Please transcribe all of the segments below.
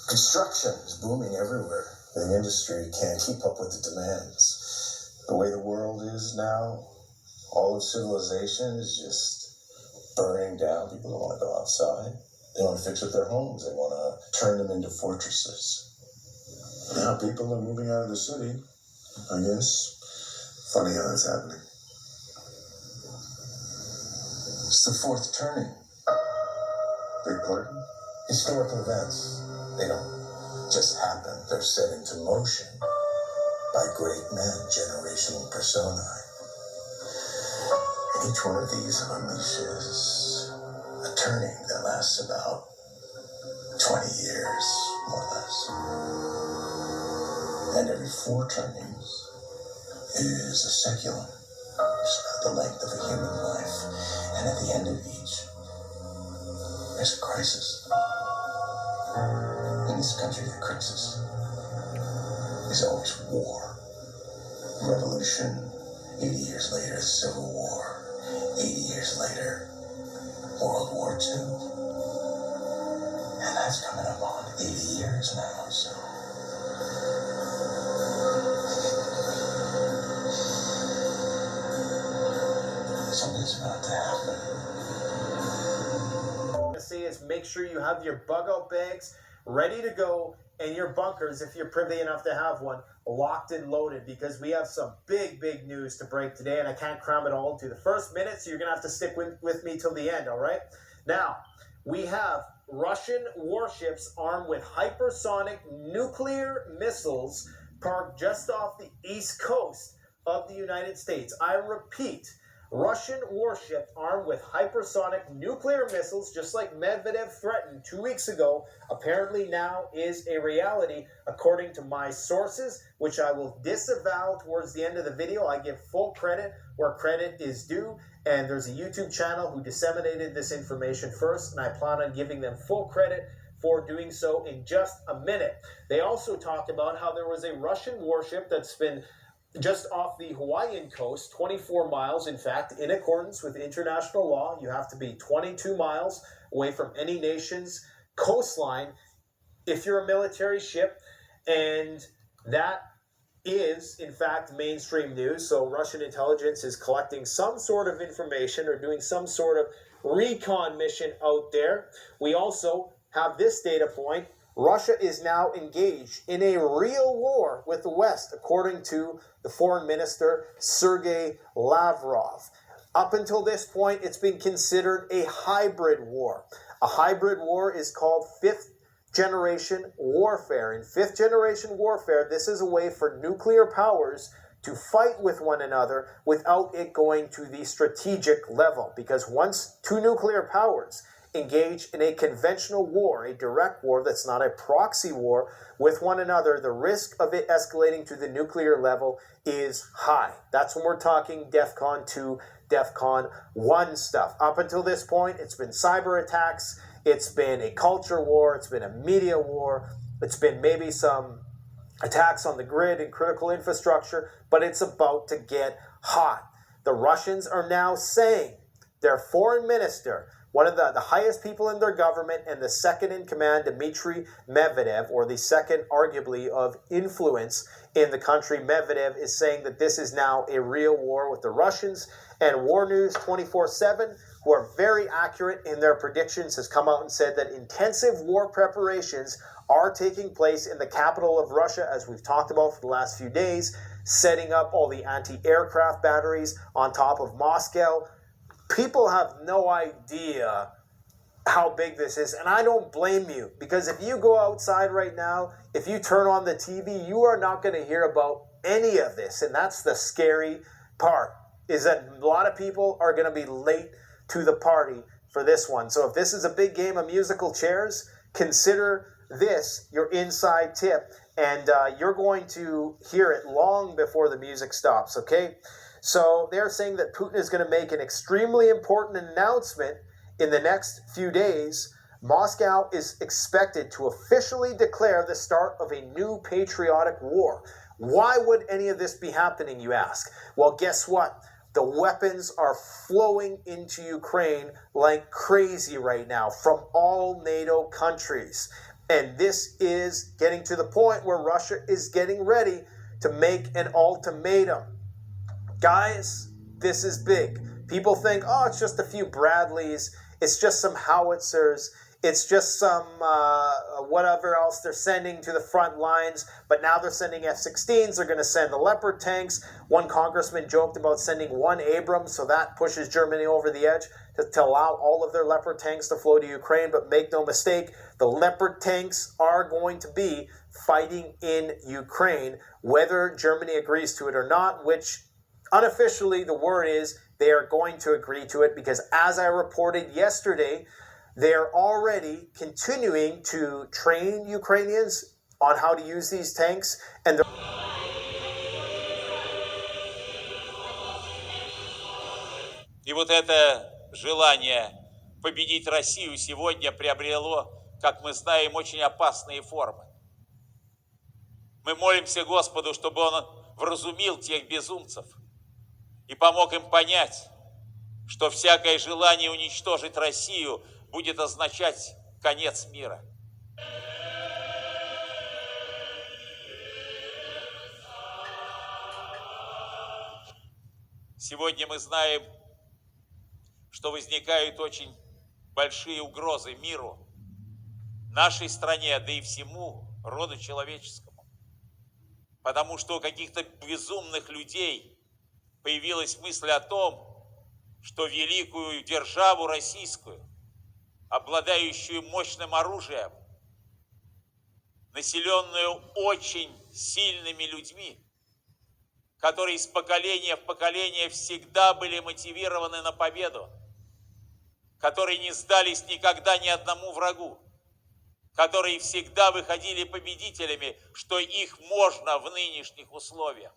Construction is booming everywhere. The industry can't keep up with the demands. The way the world is now, all of civilization is just burning down. People don't want to go outside. They want to fix up their homes. They want to turn them into fortresses. Now people are moving out of the city, I guess. Funny how that's happening. It's the fourth turning. Big pardon? Historical events, they don't just happen. They're set into motion by great men, generational personae. And each one of these unleashes a turning that lasts about 20 years, more or less. And every 4 turnings is a seculum. It's about the length of a human life. And at the end of each, there's a crisis. In this country, the crisis is always war. Revolution, 80 years later, Civil War. 80 years later, World War II. And that's coming up on 80 years now, so... something's about to happen. Is make sure you have your bug out bags ready to go and your bunkers, if you're privy enough to have one, locked and loaded, because we have some big news to break today, and I can't cram it all into the first minute, so you're gonna have to stick with me till the end. All right, now we have Russian warships armed with hypersonic nuclear missiles parked just off the east coast of the United States. I repeat, Russian warship armed with hypersonic nuclear missiles, just like Medvedev threatened 2 weeks ago, apparently now is a reality, according to my sources, which I will disavow towards the end of the video. I give full credit where credit is due, and there's a YouTube channel who disseminated this information first, and I plan on giving them full credit for doing so in just a minute. They also talked about how there was a Russian warship that's been just off the Hawaiian coast, 24 miles, in fact, in accordance with international law. You have to be 22 miles away from any nation's coastline if you're a military ship, and that is, in fact, mainstream news. So Russian intelligence is collecting some sort of information or doing some sort of recon mission out there. We also have this data point. Russia is now engaged in a real war with the West, according to the foreign minister, Sergei Lavrov. Up until this point, it's been considered a hybrid war. A hybrid war is called fifth-generation warfare. In fifth-generation warfare, this is a way for nuclear powers to fight with one another without it going to the strategic level. Because once 2 nuclear powers engage in a conventional war, a direct war that's not a proxy war with one another, the risk of it escalating to the nuclear level is high. That's when we're talking DEFCON 2, DEFCON 1 stuff. Up until this point, it's been cyber attacks, it's been a culture war, it's been a media war, it's been maybe some attacks on the grid and critical infrastructure, but it's about to get hot. The Russians are now saying, their foreign minister, one of the highest people in their government and the second in command, Dmitry Medvedev, or the second arguably of influence in the country, Medvedev, is saying that this is now a real war with the Russians. And War News 24/7, who are very accurate in their predictions, has come out and said that intensive war preparations are taking place in the capital of Russia, as we've talked about for the last few days, setting up all the anti-aircraft batteries on top of Moscow. People have no idea how big this is, and I don't blame you, because if you go outside right now, if you turn on the TV, you are not going to hear about any of this, and that's the scary part, is that a lot of people are going to be late to the party for this one. So if this is a big game of musical chairs, consider this your inside tip, and you're going to hear it long before the music stops, okay? So they're saying that Putin is going to make an extremely important announcement in the next few days. Moscow is expected to officially declare the start of a new patriotic war. Why would any of this be happening, you ask? Well, guess what? The weapons are flowing into Ukraine like crazy right now from all NATO countries. And this is getting to the point where Russia is getting ready to make an ultimatum. Guys, this is big. People think, oh, it's just a few Bradleys, it's just some howitzers, it's just some whatever else they're sending to the front lines. But now they're sending F-16s, they're going to send the Leopard tanks. One congressman joked about sending one Abrams, so that pushes Germany over the edge to allow all of their Leopard tanks to flow to Ukraine. But make no mistake, the Leopard tanks are going to be fighting in Ukraine, whether Germany agrees to it or not, which unofficially the word is they are going to agree to it, because as I reported yesterday, they're already continuing to train Ukrainians on how to use these tanks, and И вот это желание победить Россию сегодня приобрело, как мы знаем, очень опасные формы. Мы молимся Господу, чтобы Он вразумил тех безумцев и помог им понять, что всякое желание уничтожить Россию будет означать конец мира. Сегодня мы знаем, что возникают очень большие угрозы миру, нашей стране, да и всему роду человеческому. Потому что у каких-то безумных людей появилась мысль о том, что великую державу российскую, обладающую мощным оружием, населенную очень сильными людьми, которые из поколения в поколение всегда были мотивированы на победу, которые не сдались никогда ни одному врагу, которые всегда выходили победителями, что их можно в нынешних условиях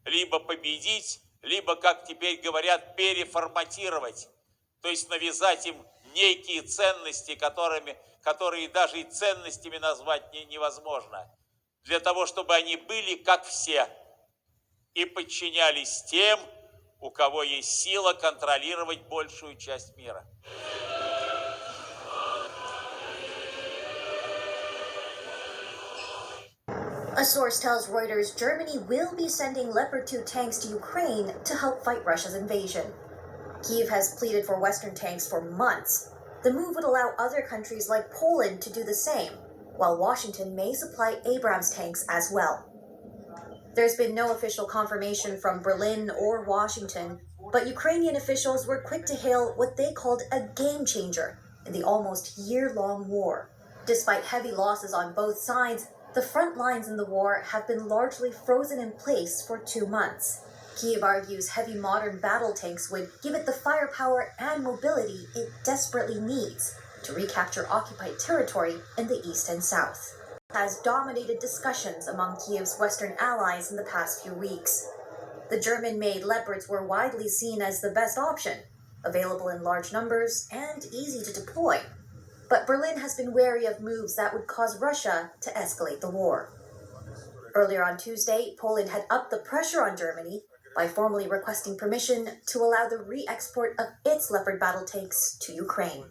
либо победить, либо, как теперь говорят, переформатировать, то есть навязать им некие ценности, которые даже и ценностями назвать невозможно, для того, чтобы они были как все и подчинялись тем, у кого есть сила контролировать большую часть мира. A source tells Reuters Germany will be sending Leopard 2 tanks to Ukraine to help fight Russia's invasion. Kyiv has pleaded for Western tanks for months. The move would allow other countries like Poland to do the same, while Washington may supply Abrams tanks as well. There's been no official confirmation from Berlin or Washington, but Ukrainian officials were quick to hail what they called a game changer in the almost year-long war. Despite heavy losses on both sides, the front lines in the war have been largely frozen in place for 2 months. Kyiv argues heavy modern battle tanks would give it the firepower and mobility it desperately needs to recapture occupied territory in the east and south. Has dominated discussions among Kyiv's Western allies in the past few weeks. The German-made Leopards were widely seen as the best option, available in large numbers and easy to deploy. But Berlin has been wary of moves that would cause Russia to escalate the war. Earlier on Tuesday, Poland had upped the pressure on Germany by formally requesting permission to allow the re-export of its Leopard battle tanks to Ukraine.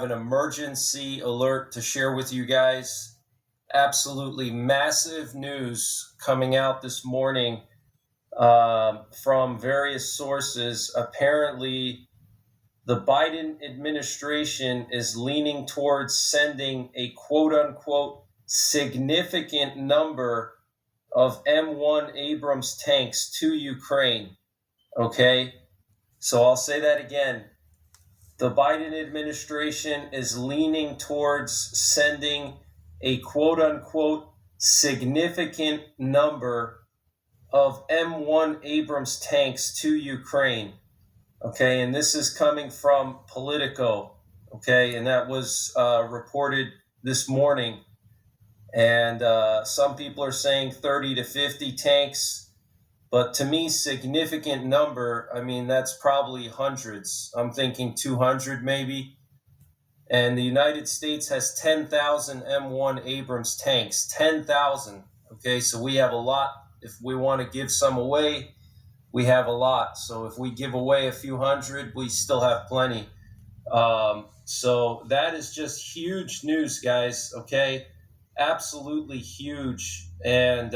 an emergency alert to share with you guys. Absolutely massive news coming out this morning from various sources. Apparently, the Biden administration is leaning towards sending a quote-unquote significant number of M1 Abrams tanks to Ukraine. Okay? So I'll say that again. The Biden administration is leaning towards sending a quote-unquote significant number of M1 Abrams tanks to Ukraine. Okay, and this is coming from Politico. Okay, and that was reported this morning. And some people are saying 30 to 50 tanks. But to me, significant number, I mean, that's probably hundreds. I'm thinking 200 maybe. And the United States has 10,000 M1 Abrams tanks. 10,000. Okay, so we have a lot. If we want to give some away, we have a lot. So if we give away a few hundred, we still have plenty. So that is just huge news, guys. Okay, absolutely huge. And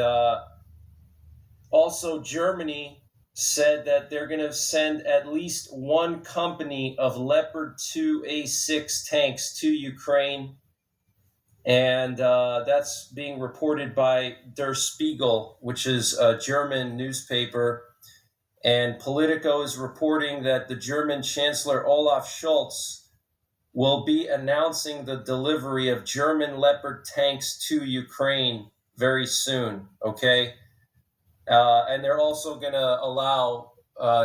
also, Germany said that they're going to send at least one company of Leopard 2 A6 tanks to Ukraine. And that's being reported by Der Spiegel, which is a German newspaper. And Politico is reporting that the German Chancellor Olaf Scholz will be announcing the delivery of German Leopard tanks to Ukraine very soon, okay? And they're also going to allow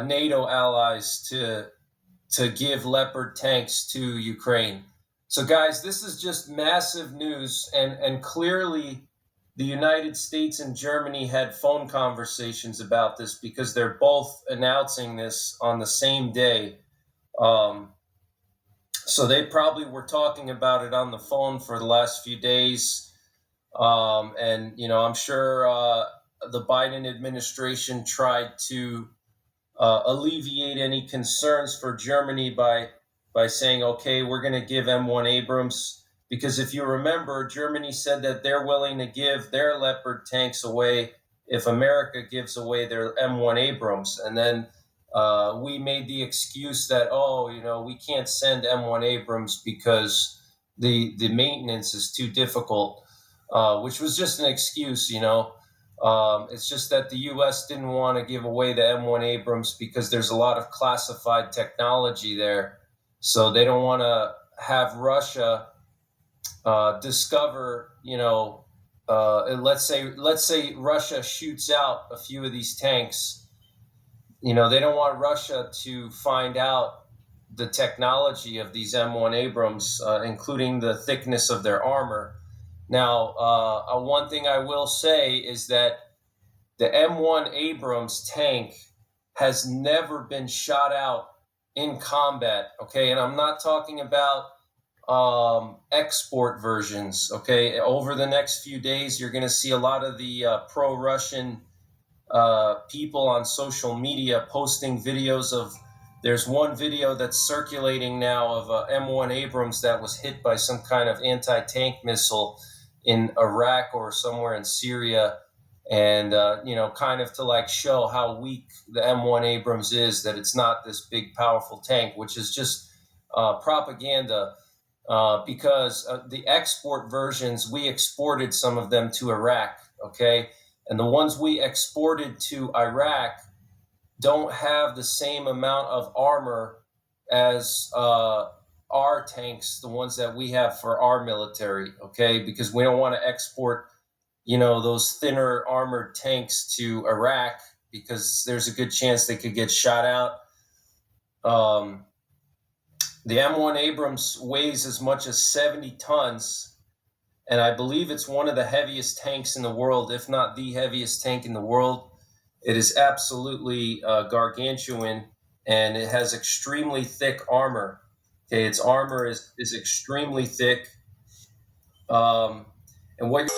NATO allies to give Leopard tanks to Ukraine. So, guys, this is just massive news, and clearly the United States and Germany had phone conversations about this because they're both announcing this on the same day. So they probably were talking about it on the phone for the last few days. And, you know, I'm sure the Biden administration tried to alleviate any concerns for Germany by saying, okay, we're going to give M1 Abrams. Because if you remember, Germany said that they're willing to give their Leopard tanks away if America gives away their M1 Abrams. And then we made the excuse that, oh, you know, we can't send M1 Abrams because the maintenance is too difficult, which was just an excuse, you know. It's just that the U.S. didn't want to give away the M1 Abrams because there's a lot of classified technology there. So they don't want to have Russia discover, you know, let's say Russia shoots out a few of these tanks. You know, they don't want Russia to find out the technology of these M1 Abrams, including the thickness of their armor. Now, one thing I will say is that the M1 Abrams tank has never been shot out in combat, okay? And I'm not talking about export versions, okay? Over the next few days, you're going to see a lot of the pro-Russian people on social media posting videos of, there's one video that's circulating now of M1 Abrams that was hit by some kind of anti-tank missile in Iraq or somewhere in Syria. And, you know, kind of to like show how weak the M1 Abrams is, that it's not this big, powerful tank, which is just propaganda. Because the export versions, we exported some of them to Iraq, okay? And the ones we exported to Iraq don't have the same amount of armor as our tanks, the ones that we have for our military, okay? Because we don't want to export, you know, those thinner armored tanks to Iraq because there's a good chance they could get shot out. The M1 Abrams weighs as much as 70 tons, and I believe it's one of the heaviest tanks in the world, if not the heaviest tank in the world. It is absolutely gargantuan, and it has extremely thick armor. Okay, its armor is extremely thick. And what